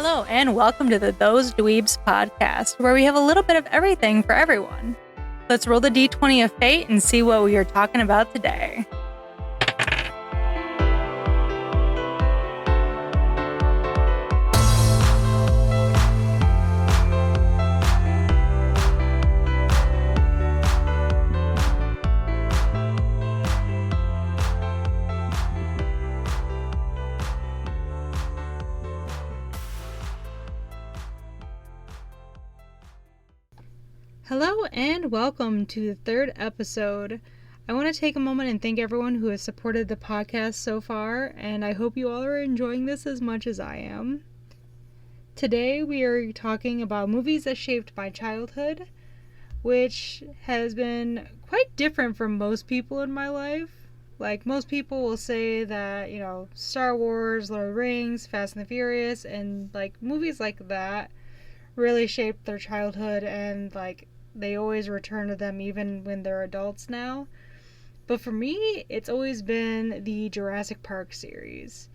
Hello, and welcome to the Those Dweebs podcast, where we have a little bit of everything for everyone. Let's roll the d20 of fate and see what we are talking about today. Hello and welcome to the third episode. I want to take a moment and thank everyone who has supported the podcast so far, and I hope you all are enjoying this as much as I am. Today we are talking about movies that shaped my childhood, which has been quite different from most people in my life. Like, most people will say that, Star Wars, Lord of the Rings, Fast and the Furious, and movies like that really shaped their childhood, and they always return to them even when they're adults now. But for me, it's always been the Jurassic Park series.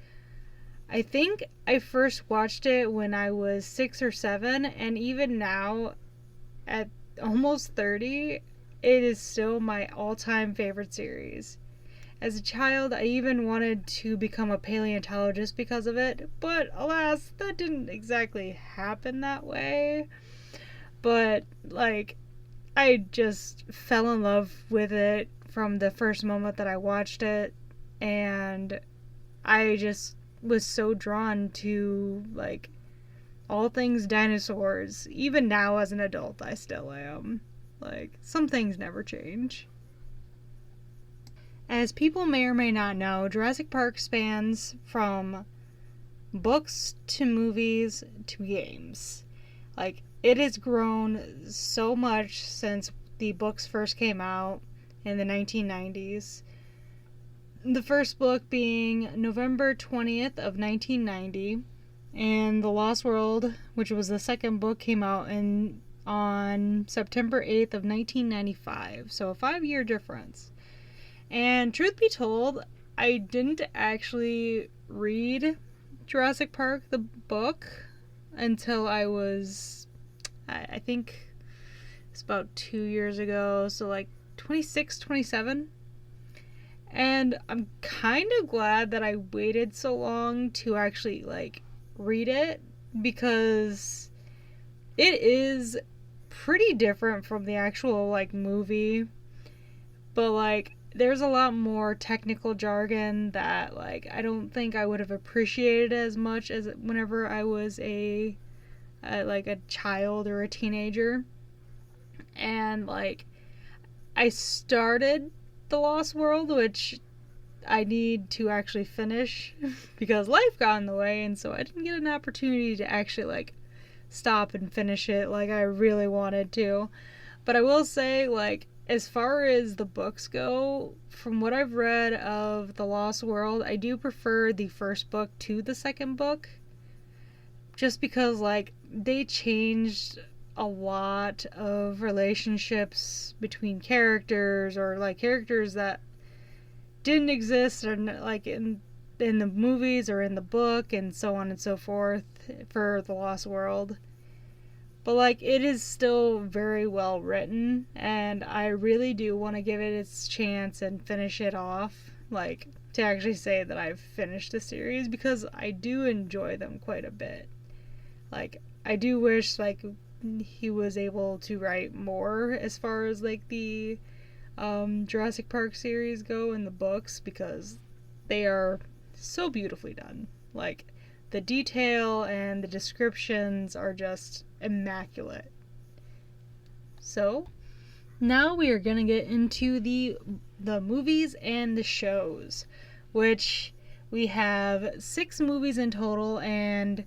I think I first watched it when I was 6 or 7, and even now, at almost 30, it is still my all-time favorite series. As a child, I even wanted to become a paleontologist because of it, but alas, that didn't exactly happen that way. But, I just fell in love with it from the first moment that I watched it, and I just was so drawn to, all things dinosaurs. Even now as an adult, I still am. Some things never change. As people may or may not know, Jurassic Park spans from books to movies to games. It has grown so much since the books first came out in the 1990s. The first book being November 20th of 1990, and The Lost World, which was the second book, came out on September 8th of 1995, so a 5-year difference. And truth be told, I didn't actually read Jurassic Park, the book, until I think it's about 2 years ago, so 26, 27. And I'm kind of glad that I waited so long to actually, read it, because it is pretty different from the actual, movie. But, there's a lot more technical jargon that, I don't think I would have appreciated as much as whenever I was a child or a teenager. And I started The Lost World, which I need to actually finish because life got in the way, and so I didn't get an opportunity to actually stop and finish it like I really wanted to. But I will say, as far as the books go, from what I've read of The Lost World, I do prefer the first book to the second book, just because they changed a lot of relationships between characters, or characters that didn't exist in the movies or in the book, and so on and so forth for The Lost World. But it is still very well written, and I really do want to give it its chance and finish it off, to actually say that I've finished the series, because I do enjoy them quite a bit. I do wish he was able to write more as far as the Jurassic Park series go in the books, because they are so beautifully done. The detail and the descriptions are just immaculate. So now we are gonna get into the movies and the shows, which we have 6 movies in total, and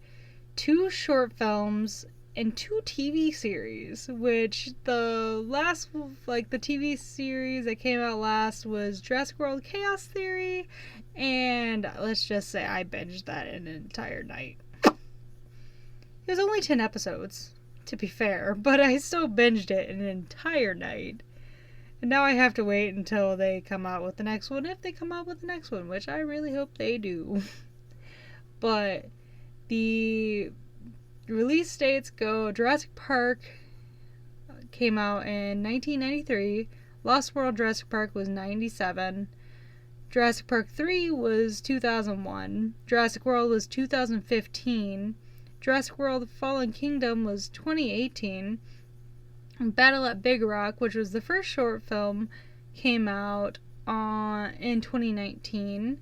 2 short films and 2 TV series, which the last, the TV series that came out last was Jurassic World Chaos Theory, and let's just say I binged that in an entire night. It was only 10 episodes, to be fair, but I still binged it in an entire night. And now I have to wait until they come out with the next one, if they come out with the next one, which I really hope they do. But the release dates go, Jurassic Park came out in 1993. Lost World Jurassic Park was 97. Jurassic Park 3 was 2001. Jurassic World was 2015. Jurassic World Fallen Kingdom was 2018. Battle at Big Rock, which was the first short film, came out in 2019.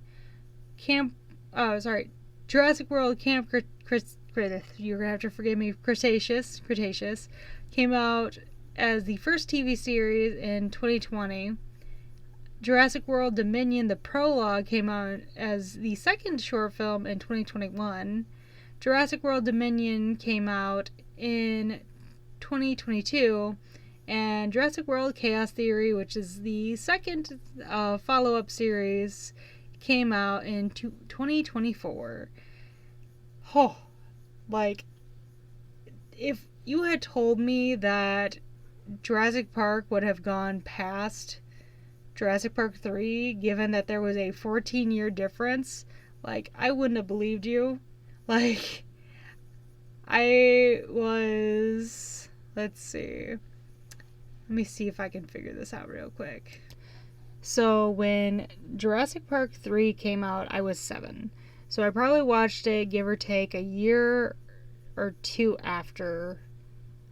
Jurassic World Camp you're gonna have to forgive me. Cretaceous came out as the first TV series in 2020. Jurassic World Dominion: The Prologue came out as the second short film in 2021. Jurassic World Dominion came out in 2022, and Jurassic World Chaos Theory, which is the second follow-up series, came out in 2024. Oh, like, if you had told me that Jurassic Park would have gone past Jurassic Park 3, given that there was a 14-year difference, like, I wouldn't have believed you. Like, I was... Let's see. Let me see if I can figure this out real quick. So, when Jurassic Park 3 came out, I was 7. So, I probably watched it, give or take, a year or 2 after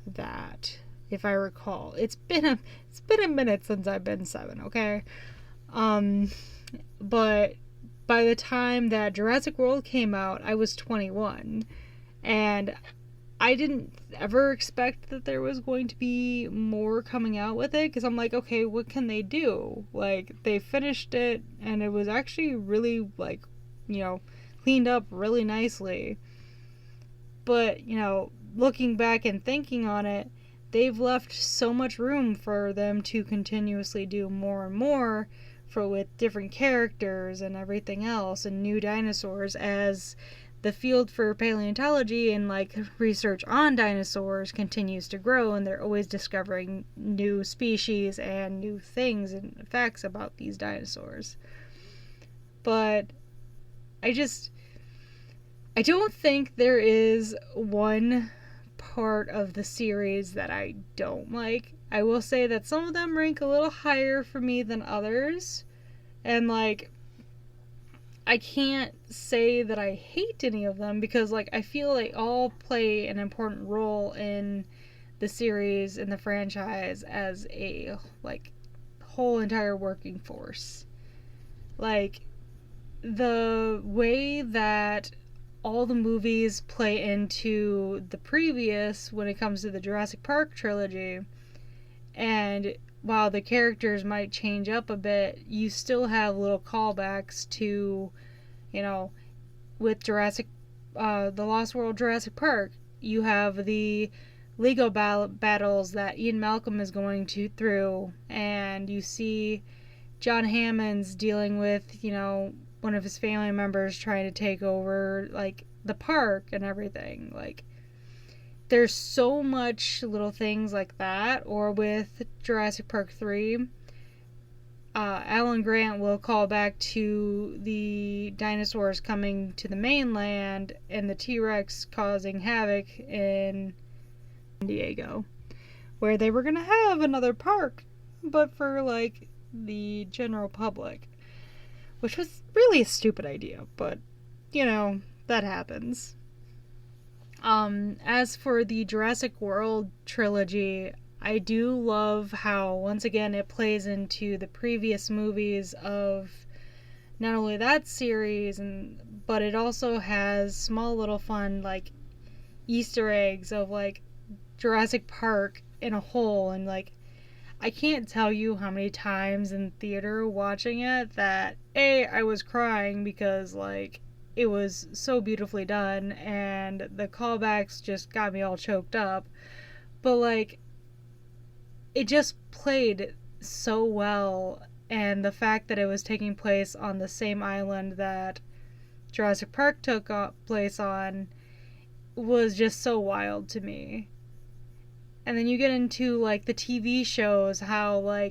that, if I recall. It's been a minute since I've been 7, okay? But by the time that Jurassic World came out, I was 21. And I didn't ever expect that there was going to be more coming out with it, because I'm like, okay, what can they do? Like, they finished it, and it was actually really, like, cleaned up really nicely. But, looking back and thinking on it, they've left so much room for them to continuously do more and more with different characters and everything else, and new dinosaurs, as the field for paleontology and research on dinosaurs continues to grow, and they're always discovering new species and new things and facts about these dinosaurs. But I don't think there is one part of the series that I don't like. I will say that some of them rank a little higher for me than others. And I can't say that I hate any of them, because I feel they all play an important role in the series and the franchise as a whole entire working force. The way that all the movies play into the previous when it comes to the Jurassic Park trilogy, and while the characters might change up a bit, you still have little callbacks to, with Jurassic, the Lost World Jurassic Park, you have the Lego battles that Ian Malcolm is going through, and you see John Hammond's dealing with, one of his family members trying to take over, the park and everything. There's so much little things like that. Or with Jurassic Park 3, Alan Grant will call back to the dinosaurs coming to the mainland and the T-Rex causing havoc in San Diego, where they were going to have another park, but for the general public, which was really a stupid idea, but that happens. As for the Jurassic World trilogy, I do love how, once again, it plays into the previous movies of not only that series, but it also has small little fun, Easter eggs of, Jurassic Park in a whole, and, I can't tell you how many times in theater watching it that, I was crying because, it was so beautifully done, and the callbacks just got me all choked up. But, it just played so well, and the fact that it was taking place on the same island that Jurassic Park took place on was just so wild to me. And then you get into, the TV shows, how,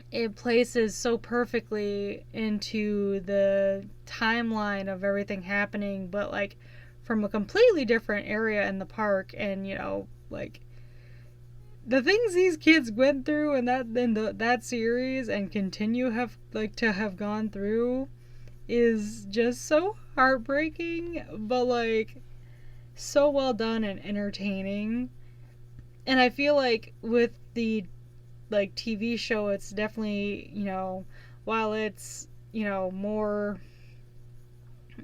it places so perfectly into the timeline of everything happening, but, from a completely different area in the park, and like the things these kids went through in that series and continue to have gone through is just so heartbreaking, but like so well done and entertaining. And I feel like with the like TV show, it's definitely, while it's, more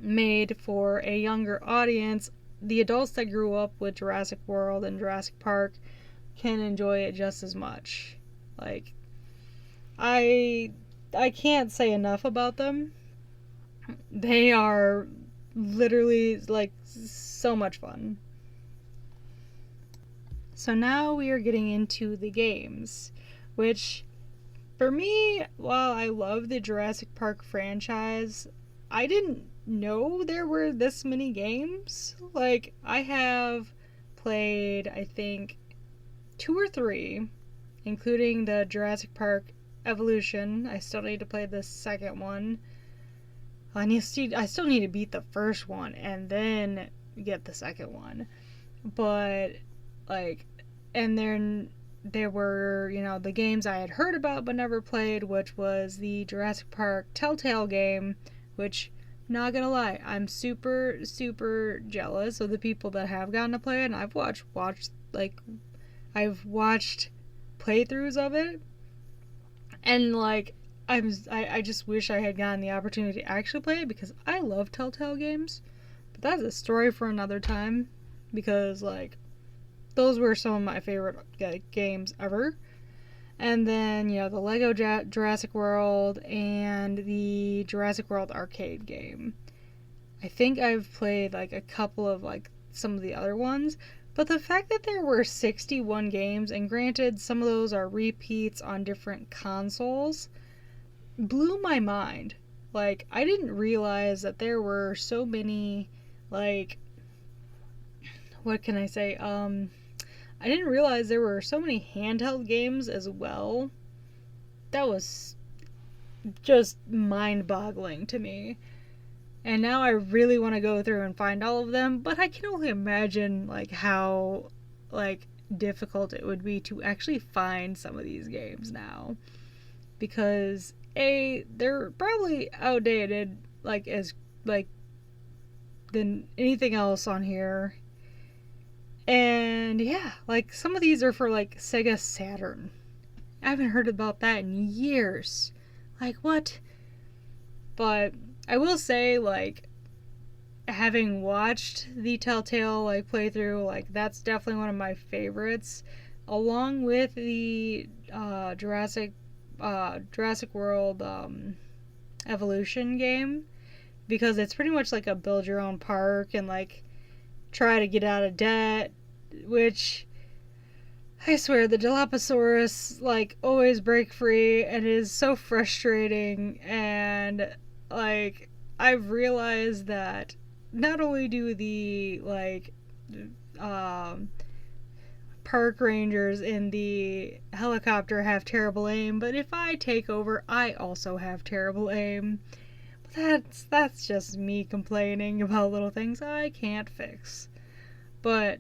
made for a younger audience, the adults that grew up with Jurassic World and Jurassic Park can enjoy it just as much. Like, I can't say enough about them. They are literally like so much fun. So now we are getting into the games, which for me, while I love the Jurassic Park franchise, I didn't know there were this many games. Like, I have played, I think, 2 or 3, including the Jurassic Park Evolution. I still need to play the second one. I still need to beat the first one and then get the second one. But, like, and then there were, the games I had heard about but never played, which was the Jurassic Park Telltale game, which, not gonna lie, I'm super, super jealous of the people that have gotten to play it, and I've watched playthroughs of it, and, like, I just wish I had gotten the opportunity to actually play it, because I love Telltale games, but that's a story for another time, because, like, those were some of my favorite games ever. And then, the Lego Jurassic World and the Jurassic World arcade game. I think I've played, like, a couple of, like, some of the other ones. But the fact that there were 61 games, and granted, some of those are repeats on different consoles, blew my mind. Like, I didn't realize that there were so many, like, what can I say? I didn't realize there were so many handheld games as well. That was just mind-boggling to me. And now I really want to go through and find all of them, but I can only imagine, like, how, like, difficult it would be to actually find some of these games now. Because, they're probably outdated, like, as, like, than anything else on here. And yeah, like, some of these are for, like, Sega Saturn. I haven't heard about that in years. Like, what? But I will say, like, having watched the Telltale, like, playthrough, like, that's definitely one of my favorites, along with the Jurassic World Evolution game, because it's pretty much like a build your own park and, like, try to get out of debt, which I swear the Dilophosaurus, like, always break free and is so frustrating. And, like, I've realized that not only do the, like, park rangers in the helicopter have terrible aim, but if I take over, I also have terrible aim. That's just me complaining about little things I can't fix. But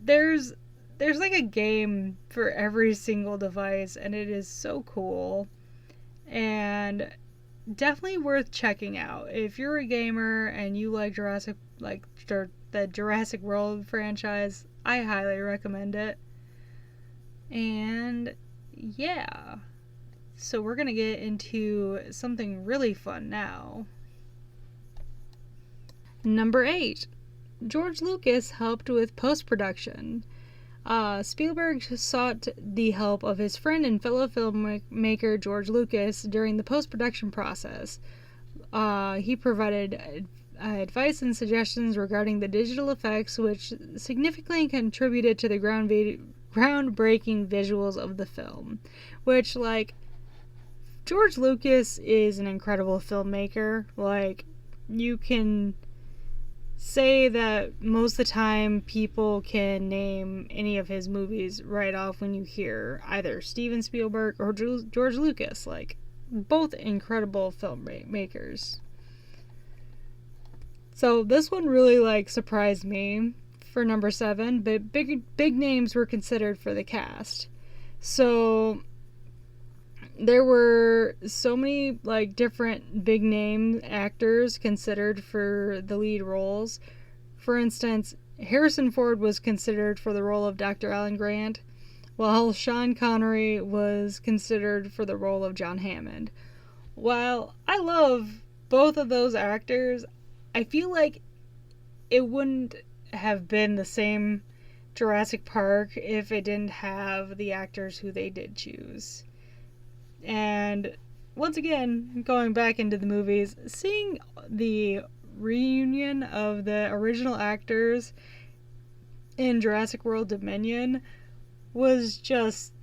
there's like a game for every single device, and it is so cool. And definitely worth checking out. If you're a gamer and you like the Jurassic World franchise, I highly recommend it. And yeah. So we're going to get into something really fun now. Number 8. George Lucas helped with post-production. Spielberg sought the help of his friend and fellow filmmaker George Lucas during the post-production process. He provided advice and suggestions regarding the digital effects, which significantly contributed to the groundbreaking visuals of the film. Which, like, George Lucas is an incredible filmmaker. Like, you can say that most of the time people can name any of his movies right off when you hear either Steven Spielberg or George Lucas. Like, both incredible filmmakers. So this one really like surprised me for number 7, but big names were considered for the cast. So there were so many like different big name actors considered for the lead roles. For instance, Harrison Ford was considered for the role of Dr. Alan Grant, while Sean Connery was considered for the role of John Hammond. While I love both of those actors, I feel like it wouldn't have been the same Jurassic Park if it didn't have the actors who they did choose. And once again, going back into the movies, seeing the reunion of the original actors in Jurassic World Dominion was just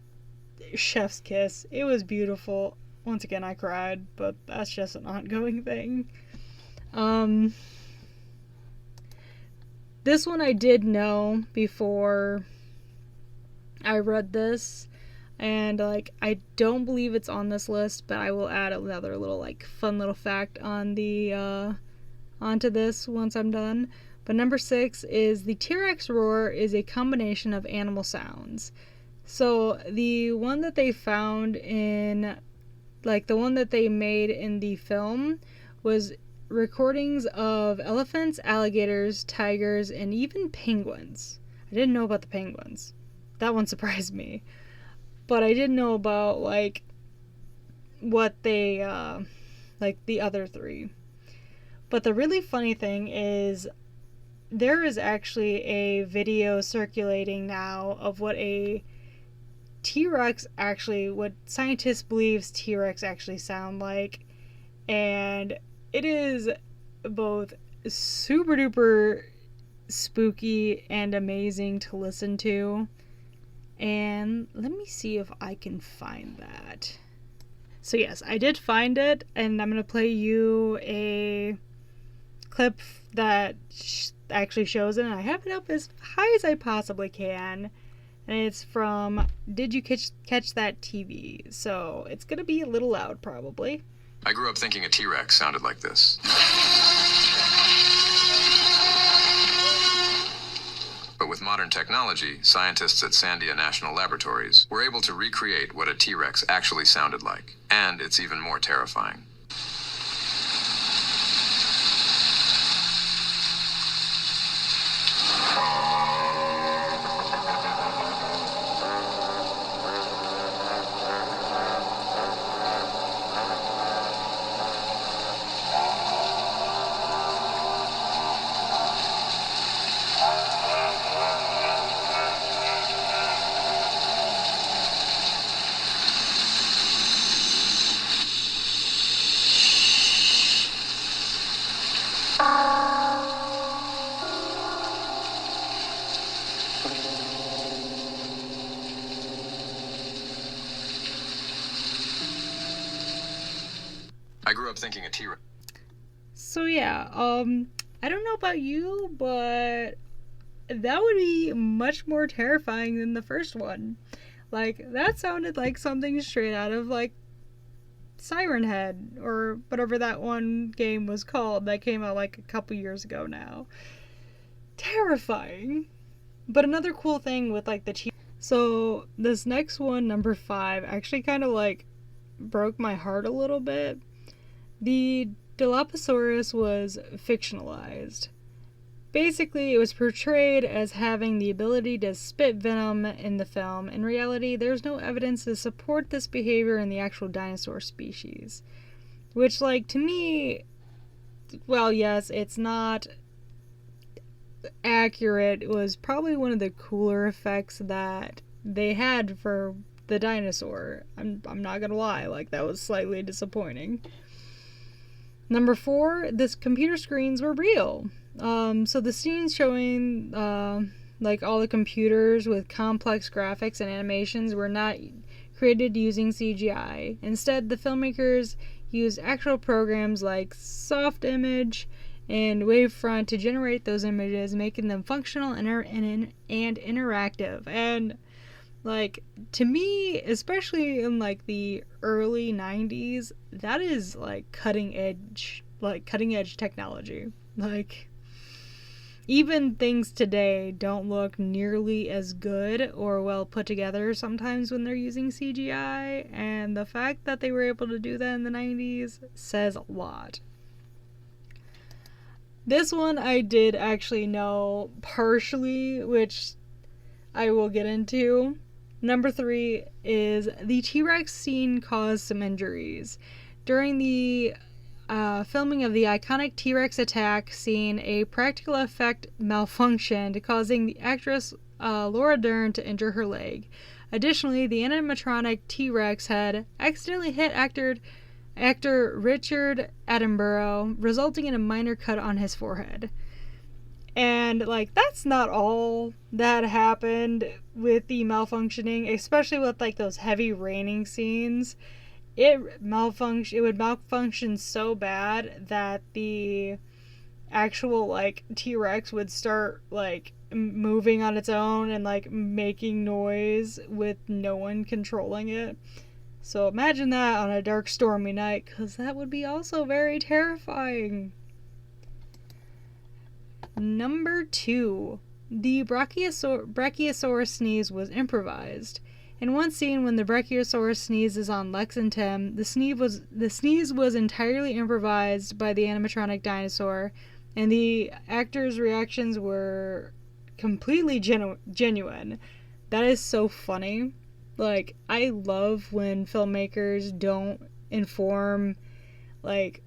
chef's kiss. It was beautiful. Once again, I cried, but that's just an ongoing thing. This one I did know before I read this, and like I don't believe it's on this list, but I will add another little like fun little fact on the onto this once I'm done. But number 6 is the T-Rex roar is a combination of animal sounds. So the one that they found in, like the one that they made in the film was recordings of elephants, alligators, tigers, and even penguins. I didn't know about the penguins. That one surprised me. But I did know about like what they like the other 3. But the really funny thing is there is actually a video circulating now of what a T-Rex actually, what scientists believe T-Rex actually sound like. And it is both super duper spooky and amazing to listen to. And let me see if I can find that. So yes, I did find it, and I'm going to play you a clip that actually shows it, and I have it up as high as I possibly can, and it's from Did You Catch That TV? So it's gonna be a little loud probably. I grew up thinking a T-Rex sounded like this. But with modern technology, scientists at Sandia National Laboratories were able to recreate what a T-Rex actually sounded like, and it's even more terrifying. I grew up thinking a T-Rex. So yeah, I don't know about you, but that would be much more terrifying than the first one. Like, that sounded like something straight out of, like, Siren Head, or whatever that one game was called that came out, like, a couple years ago now. Terrifying. But another cool thing with, like, so, this next one, number 5, actually kind of, like, broke my heart a little bit. The Dilophosaurus was fictionalized. Basically, it was portrayed as having the ability to spit venom in the film. In reality, there's no evidence to support this behavior in the actual dinosaur species. Which, like, to me, well, yes, it's not accurate. It was probably one of the cooler effects that they had for the dinosaur. I'm not gonna lie, like, that was slightly disappointing. Number 4, the computer screens were real. So the scenes showing like all the computers with complex graphics and animations were not created using CGI. Instead, the filmmakers used actual programs like Softimage and Wavefront to generate those images, making them functional and interactive. And like, to me, especially in like the early 90s, that is like cutting edge technology. Like, even things today don't look nearly as good or well put together sometimes when they're using CGI, and the fact that they were able to do that in the 90s says a lot. This one I did actually know partially, which I will get into. Number 3 is the T-Rex scene caused some injuries. During the filming of the iconic T-Rex attack scene, a practical effect malfunctioned, causing the actress Laura Dern to injure her leg. Additionally, the animatronic T-Rex had accidentally hit actor Richard Attenborough, resulting in a minor cut on his forehead. And, like, that's not all that happened with the malfunctioning, especially with, like, those heavy raining scenes. It would malfunction so bad that the actual, like, T-Rex would start, like, moving on its own and, like, making noise with no one controlling it. So imagine that on a dark, stormy night, because that would be also very terrifying. Number 2. The Brachiosaurus sneeze was improvised. In one scene, when the Brachiosaurus sneezes on Lex and Tim, the sneeze was entirely improvised by the animatronic dinosaur, and the actors' reactions were completely genuine. That is so funny. Like, I love when filmmakers don't inform, like,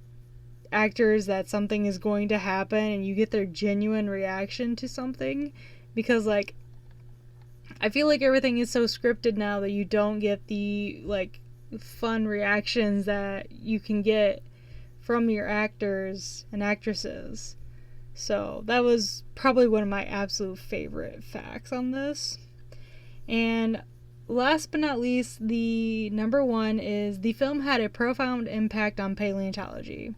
actors that something is going to happen and you get their genuine reaction to something, because, like, I feel like everything is so scripted now that you don't get the, like, fun reactions that you can get from your actors and actresses. So that was probably one of my absolute favorite facts on this. And last but not least, the number 1 is the film had a profound impact on paleontology.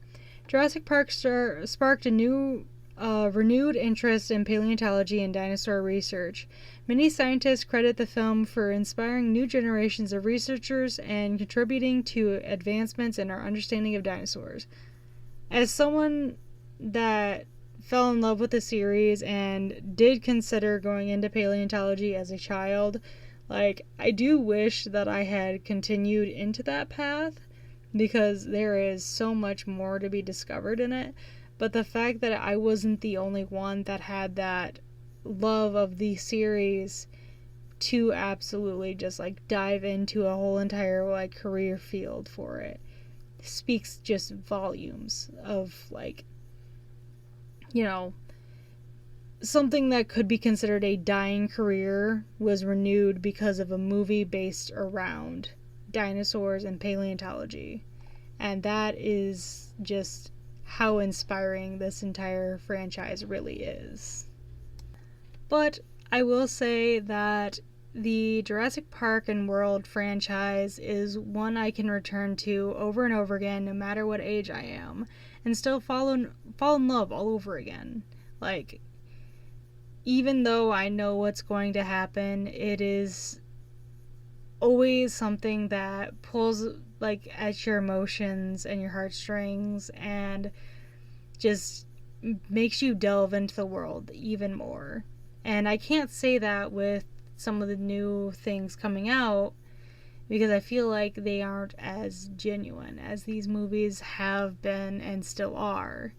Jurassic Park sparked a new, renewed interest in paleontology and dinosaur research. Many scientists credit the film for inspiring new generations of researchers and contributing to advancements in our understanding of dinosaurs. As someone that fell in love with the series and did consider going into paleontology as a child, like, I do wish that I had continued into that path, because there is so much more to be discovered in it. But the fact that I wasn't the only one that had that love of the series to absolutely just, like, dive into a whole entire, like, career field for it speaks just volumes of, like, you know, something that could be considered a dying career was renewed because of a movie based around dinosaurs and paleontology. And that is just how inspiring this entire franchise really is. But I will say that the Jurassic Park and World franchise is one I can return to over and over again, no matter what age I am, and still fall in love all over again. Like, even though I know what's going to happen, it is always something that pulls, like, at your emotions and your heartstrings and just makes you delve into the world even more. And I can't say that with some of the new things coming out, because I feel like they aren't as genuine as these movies have been and still are.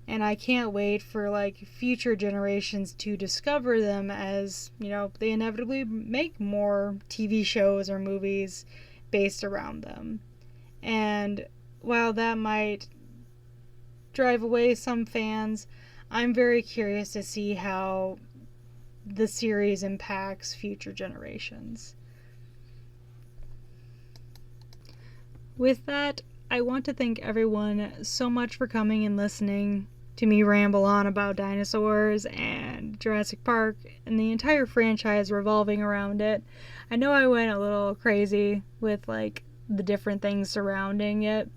And I can't wait for, like, future generations to discover them, as, you know, they inevitably make more TV shows or movies based around them. And while that might drive away some fans, I'm very curious to see how the series impacts future generations. With that, I want to thank everyone so much for coming and listening to me ramble on about dinosaurs and Jurassic Park and the entire franchise revolving around it. I know I went a little crazy with, like, the different things surrounding it,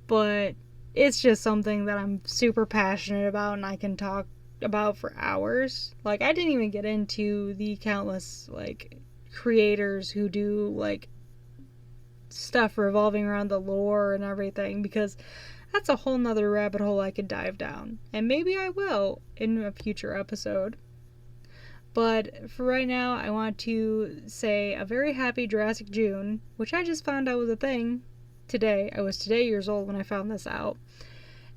but it's just something that I'm super passionate about and I can talk about for hours. Like, I didn't even get into the countless, like, creators who do, like, stuff revolving around the lore and everything, because That's a whole nother rabbit hole I could dive down. And maybe I will in a future episode. But for right now, I want to say a very happy Jurassic June, which I just found out was a thing today. I was today years old when I found this out.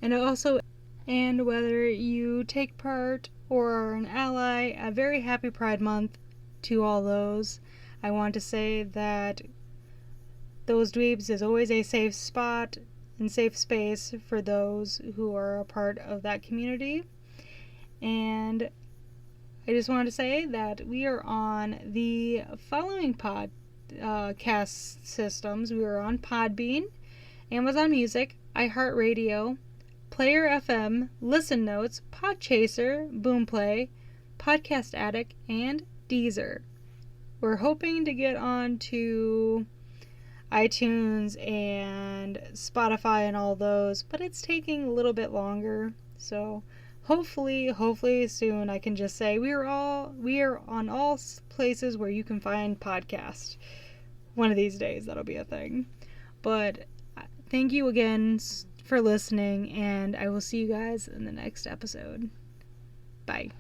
And whether you take part or are an ally, a very happy Pride Month to all those. I want to say that Those Dweebs is always a safe spot and safe space for those who are a part of that community. And I just wanted to say that we are on the following podcast systems. We are on Podbean, Amazon Music, iHeartRadio, Player FM, Listen Notes, Podchaser, Boomplay, Podcast Addict, and Deezer. We're hoping to get on to iTunes and Spotify and all those, but it's taking a little bit longer. So hopefully soon I can just say we are on all places where you can find podcasts. One of these days that'll be a thing. But thank you again for listening, and I will see you guys in the next episode. Bye.